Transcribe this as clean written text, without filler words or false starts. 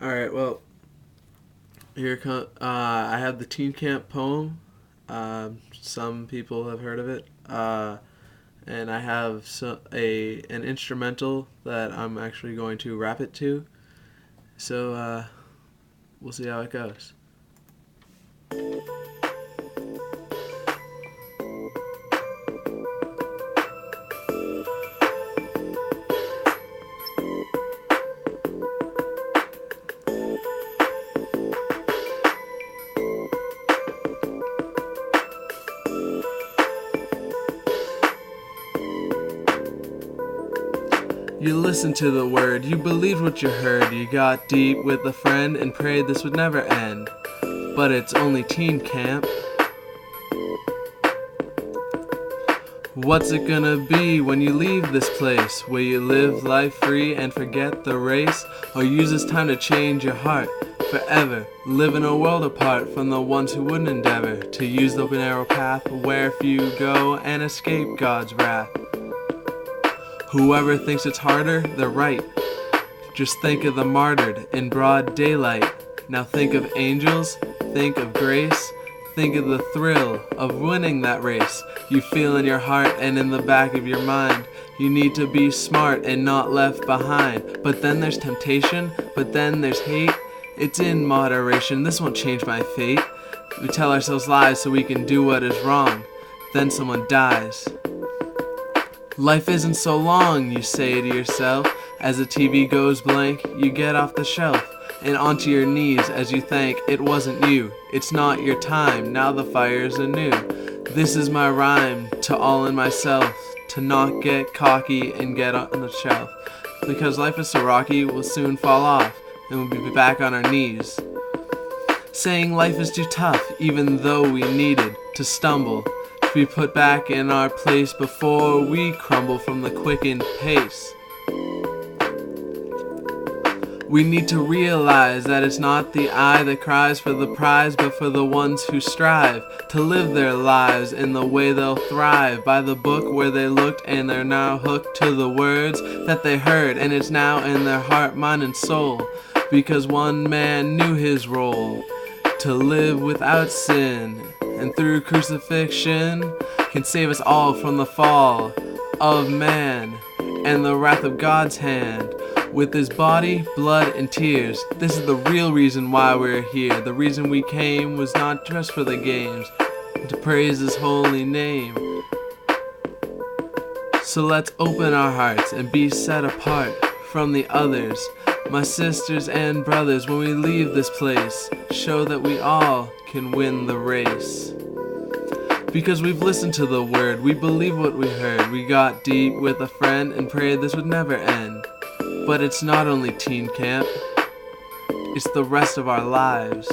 All right. Well, I have the Teen Camp poem. Some people have heard of it, and I have an instrumental that I'm actually going to rap it to. So we'll see how it goes. You listened to the word, you believed what you heard, you got deep with a friend and prayed this would never end. But it's only teen camp. What's it gonna be when you leave this place? Will you live life free and forget the race? Or use this time to change your heart forever? Live in a world apart from the ones who wouldn't endeavor to use the open arrow path where few go and escape God's wrath. Whoever thinks it's harder, they're right. Just think of the martyred in broad daylight. Now think of angels, think of grace, think of the thrill of winning that race. You feel in your heart and in the back of your mind. You need to be smart and not left behind. But then there's temptation, but then there's hate. It's in moderation, this won't change my fate. We tell ourselves lies so we can do what is wrong. Then someone dies. Life isn't so long, you say to yourself. As the TV goes blank, you get off the shelf and onto your knees as you thank it wasn't you. It's not your time, now the fire's anew. This is my rhyme to all in myself, to not get cocky and get on the shelf. Because life is so rocky, we'll soon fall off and we'll be back on our knees. Saying life is too tough, even though we needed to stumble, to be put back in our place before we crumble from the quickened pace. We need to realize that it's not the eye that cries for the prize, but for the ones who strive to live their lives in the way they'll thrive. By the book where they looked and they're now hooked to the words that they heard, and it's now in their heart, mind, and soul. Because one man knew his role, to live without sin, and through crucifixion can save us all from the fall of man and the wrath of God's hand. With his body, blood, and tears, this is the real reason why we're here. The reason we came was not just for the games, but to praise his holy name. So let's open our hearts and be set apart from the others. My sisters and brothers, when we leave this place, show that we all can win the race. Because we've listened to the word, we believe what we heard. We got deep with a friend and prayed this would never end. But it's not only teen camp, it's the rest of our lives.